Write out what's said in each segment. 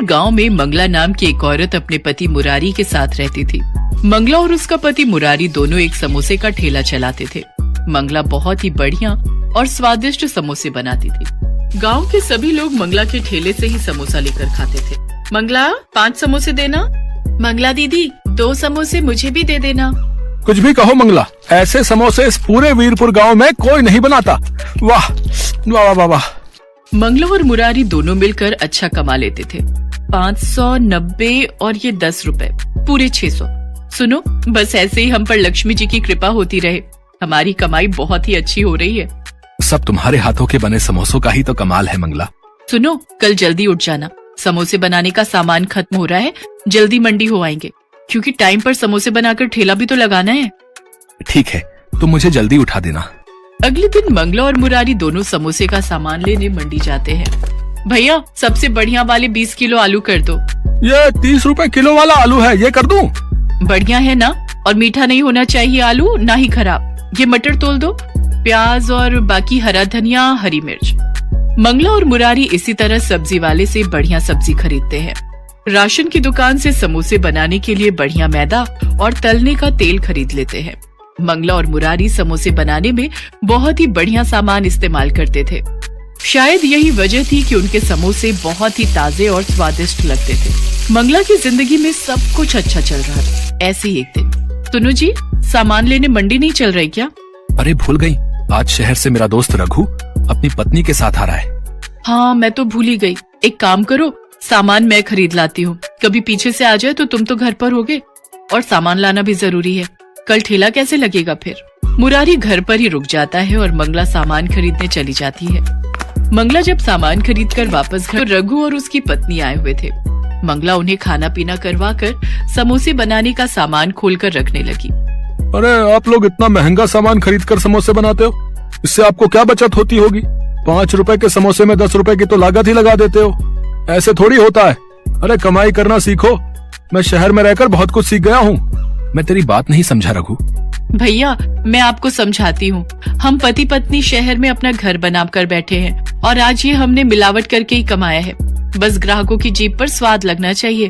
गांव में मंगला नाम की एक औरत अपने पति मुरारी के साथ रहती थी। मंगला और उसका पति मुरारी दोनों एक समोसे का ठेला चलाते थे। मंगला बहुत ही बढ़िया और स्वादिष्ट समोसे बनाती थी। गांव के सभी लोग मंगला के ठेले से ही समोसा लेकर खाते थे। मंगला 5 समोसे देना। मंगला दीदी 2 समोसे मुझे भी दे देना। कुछ भी कहो मंगला, ऐसे समोसे इस पूरे वीरपुर गांव में कोई नहीं बनाता। वाह वाह वाह वाह। मंगला और मुरारी दोनों मिलकर अच्छा कमा लेते थे। 590 और ये 10 रुपए, पूरे 600। सुनो, बस ऐसे ही हम पर लक्ष्मी जी की कृपा होती रहे। हमारी कमाई बहुत ही अच्छी हो रही है। सब तुम्हारे हाथों के बने समोसों का ही तो कमाल है मंगला। सुनो, कल जल्दी उठ जाना। समोसे बनाने का सामान खत्म हो रहा है, जल्दी मंडी हो आएंगे, क्योंकि टाइम पर समोसे बनाकर ठेला भी तो लगाना है। ठीक है, तुम मुझे जल्दी उठा देना। अगले दिन मंगला और मुरारी दोनों समोसे का सामान लेने मंडी जाते हैं। भैया, सबसे बढ़िया वाले 20 किलो आलू कर दो। ये 30 रुपए किलो वाला आलू है, ये कर दूं? बढ़िया है ना? और मीठा नहीं होना चाहिए आलू, ना ही खराब। ये मटर तोल दो, प्याज और बाकी हरा धनिया, हरी मिर्च। मंगला और मुरारी इसी तरह सब्जी वाले से बढ़िया सब्जी खरीदते हैं। राशन की दुकान से समोसे बनाने के लिए बढ़िया मैदा और तलने का तेल खरीद लेते हैं। मंगला और मुरारी समोसे बनाने में बहुत ही बढ़िया सामान इस्तेमाल करते थे। शायद यही वजह थी कि उनके समोसे बहुत ही ताजे और स्वादिष्ट लगते थे। मंगला की जिंदगी में सब कुछ अच्छा चल रहा था। ऐसे ही एक दिन, सुनो जी, सामान लेने मंडी नहीं चल रही क्या? अरे भूल गई, आज शहर से मेरा दोस्त रघु अपनी पत्नी के साथ आ रहा है। हाँ, मैं तो भूल ही गई। एक काम करो, सामान मैं खरीद लाती हूँ। कभी पीछे से आ जाए तो तुम तो घर पर होगे, और सामान लाना भी जरूरी है। कल ठेला कैसे लगेगा फिर? मुरारी घर पर ही रुक जाता है और मंगला सामान खरीदने चली जाती है। मंगला जब सामान खरीद कर वापस घर, रघु और उसकी पत्नी आए हुए थे। मंगला उन्हें खाना पीना करवा कर समोसे बनाने का सामान खोलकर रखने लगी। अरे आप लोग इतना महंगा सामान खरीद कर समोसे बनाते हो, इससे आपको क्या बचत होती होगी? 5 रुपए के समोसे में 10 रुपए की तो लागत ही लगा देते हो। ऐसे थोड़ी होता है। अरे कमाई करना सीखो। मैं शहर में रहकर बहुत कुछ सीख गया हूँ। मैं तेरी बात नहीं समझा रघु। भैया, मैं आपको समझाती हूँ। हम पति पत्नी शहर में अपना घर बनाकर बैठे हैं और आज ये हमने मिलावट करके ही कमाया है। बस ग्राहकों की जीभ पर स्वाद लगना चाहिए।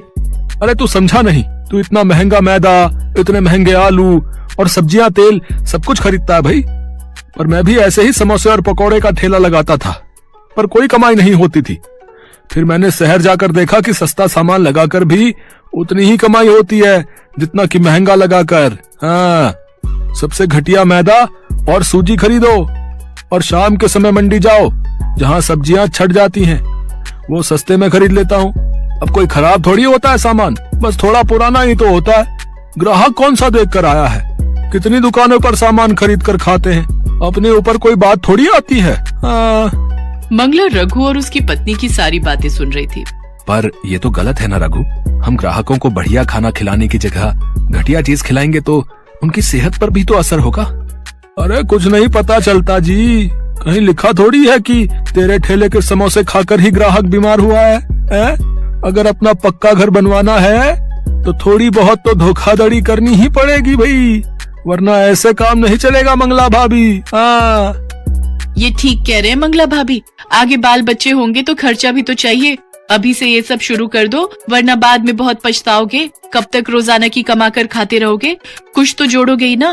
अरे तू समझा नहीं, तू इतना महंगा मैदा, इतने महंगे आलू और सब्जियां, तेल सब कुछ खरीदता है भाई। पर मैं भी ऐसे ही समोसे और पकौड़े का ठेला लगाता था, पर कोई कमाई नहीं होती थी। फिर मैंने शहर जाकर देखा कि सस्ता सामान लगाकर भी उतनी ही कमाई होती है जितना कि महंगा लगाकर। हाँ, सबसे घटिया मैदा और सूजी खरीदो और शाम के समय मंडी जाओ जहाँ सब्जियां छट जाती हैं, वो सस्ते में खरीद लेता हूँ। अब कोई खराब थोड़ी होता है सामान, बस थोड़ा पुराना ही तो होता है। ग्राहक कौन सा देख कर आया है? कितनी दुकानों पर सामान खरीद कर खाते हैं, अपने ऊपर कोई बात थोड़ी आती है। मंगला रघु और उसकी पत्नी की सारी बातें सुन रही थी। पर ये तो गलत है ना रघु, हम ग्राहकों को बढ़िया खाना खिलाने की जगह घटिया चीज खिलाएंगे तो उनकी सेहत पर भी तो असर होगा। अरे कुछ नहीं पता चलता जी, कहीं लिखा थोड़ी है कि तेरे ठेले के समोसे खाकर ही ग्राहक बीमार हुआ है? अगर अपना पक्का घर बनवाना है तो थोड़ी बहुत तो धोखाधड़ी करनी ही पड़ेगी भाई, वरना ऐसे काम नहीं चलेगा मंगला भाभी। ये ठीक कह रहे हैं मंगला भाभी, आगे बाल बच्चे होंगे तो खर्चा भी तो चाहिए। अभी से ये सब शुरू कर दो, वरना बाद में बहुत पछताओगे। कब तक रोजाना की कमा कर खाते रहोगे? कुछ तो जोड़ोगे ही ना।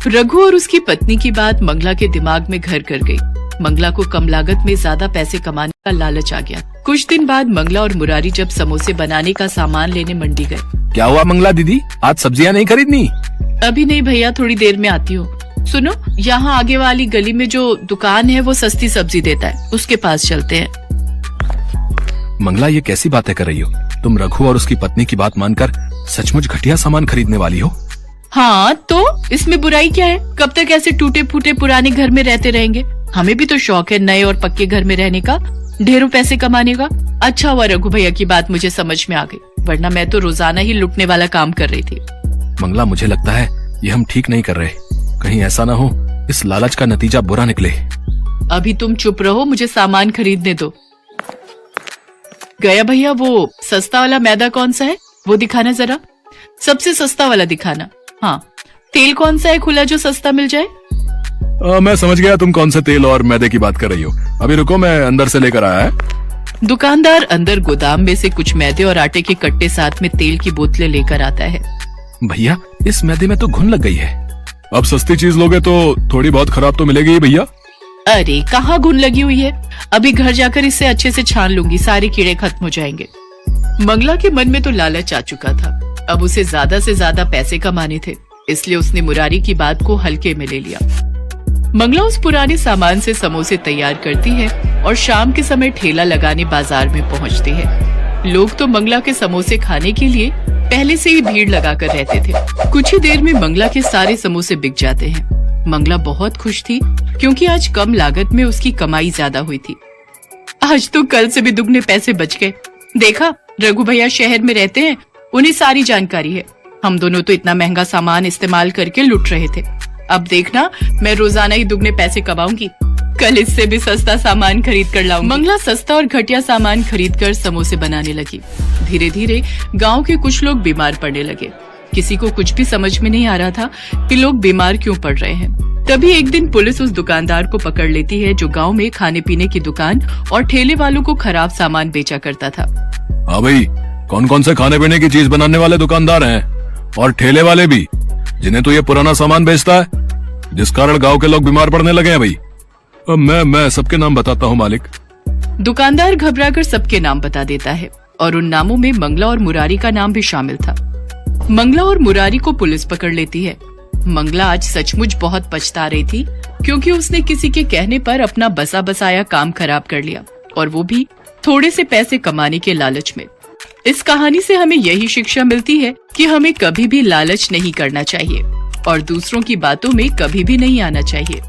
रघु और उसकी पत्नी की बात मंगला के दिमाग में घर कर गई। मंगला को कम लागत में ज्यादा पैसे कमाने का लालच आ गया। कुछ दिन बाद मंगला और मुरारी जब समोसे बनाने का सामान लेने मंडी गए। क्या हुआ मंगला दीदी, आज सब्जियां नहीं खरीदनी? अभी नहीं भैया, थोड़ी देर में आती हूँ। सुनो, यहाँ आगे वाली गली में जो दुकान है वो सस्ती सब्जी देता है, उसके पास चलते हैं। मंगला, ये कैसी बातें कर रही हो? तुम रघु और उसकी पत्नी की बात मानकर सचमुच घटिया सामान खरीदने वाली हो? हाँ, तो इसमें बुराई क्या है? कब तक ऐसे टूटे फूटे पुराने घर में रहते रहेंगे? हमें भी तो शौक है नए और पक्के घर में रहने का, ढेरों पैसे कमाने का। अच्छा हुआ रघु भैया की बात मुझे समझ में आ गई, वरना मैं तो रोजाना ही लुटने वाला काम कर रही थी। मंगला, मुझे लगता है ये हम ठीक नहीं कर रहे। कहीं ऐसा ना हो इस लालच का नतीजा बुरा निकले। अभी तुम चुप रहो, मुझे सामान खरीदने दो। गया भैया, वो सस्ता वाला मैदा कौन सा है वो दिखाना जरा। सबसे सस्ता वाला दिखाना। हाँ, तेल कौन सा है खुला जो सस्ता मिल जाए? मैं समझ गया तुम कौन से तेल और मैदे की बात कर रही हो। अभी रुको, मैं अंदर से लेकर आया है। दुकानदार अंदर गोदाम में से कुछ मैदे और आटे के कट्टे साथ में तेल की बोतलें लेकर आता है। भैया, इस मैदे में तो घुन लग गई है। अब सस्ती चीज लोगे तो थोड़ी बहुत खराब तो मिलेगी ही भैया। अरे कहाँ घुन लगी हुई है, अभी घर जाकर इसे अच्छे से छान लूंगी, सारे कीड़े खत्म हो जाएंगे। मंगला के मन में तो लालच आ चुका था। अब उसे ज्यादा से ज्यादा पैसे कमाने थे, इसलिए उसने मुरारी की बात को हल्के में ले लिया। मंगला उस पुराने सामान से समोसे तैयार करती है और शाम के समय ठेला लगाने बाजार में पहुंचती है। लोग तो मंगला के समोसे खाने के लिए पहले से ही भीड़ लगाकर रहते थे। कुछ ही देर में मंगला के सारे समोसे बिक जाते हैं। मंगला बहुत खुश थी क्योंकि आज कम लागत में उसकी कमाई ज्यादा हुई थी। आज तो कल से भी दुगने पैसे बच गए। देखा, रघु भैया शहर में रहते हैं, उन्हें सारी जानकारी है। हम दोनों तो इतना महंगा सामान इस्तेमाल करके लुट रहे थे। अब देखना, मैं रोजाना ही दुगने पैसे कमाऊंगी। कल इससे भी सस्ता सामान खरीद कर लाऊंगी। मंगला सस्ता और घटिया सामान खरीदकर समोसे बनाने लगी। धीरे धीरे गांव के कुछ लोग बीमार पड़ने लगे। किसी को कुछ भी समझ में नहीं आ रहा था कि लोग बीमार क्यों पड़ रहे हैं। तभी एक दिन पुलिस उस दुकानदार को पकड़ लेती है जो गांव में खाने पीने की दुकान और ठेले वालों को खराब सामान बेचा करता था। हाँ भाई, कौन कौन से खाने पीने की चीज बनाने वाले दुकानदार हैं और ठेले वाले भी, जिन्हें तो ये पुराना सामान बेचता है, जिस कारण गांव के लोग बीमार पड़ने लगे हैं भाई। अब मैं सबके नाम बताता हूँ मालिक। दुकानदार घबराकर सबके नाम बता देता है और उन नामों में मंगला और मुरारी का नाम भी शामिल था। मंगला और मुरारी को पुलिस पकड़ लेती है। मंगला आज सचमुच बहुत पछता रही थी क्योंकि उसने किसी के कहने पर अपना बसा बसाया काम खराब कर लिया, और वो भी थोड़े से पैसे कमाने के लालच में। इस कहानी से हमें यही शिक्षा मिलती है कि हमें कभी भी लालच नहीं करना चाहिए और दूसरों की बातों में कभी भी नहीं आना चाहिए।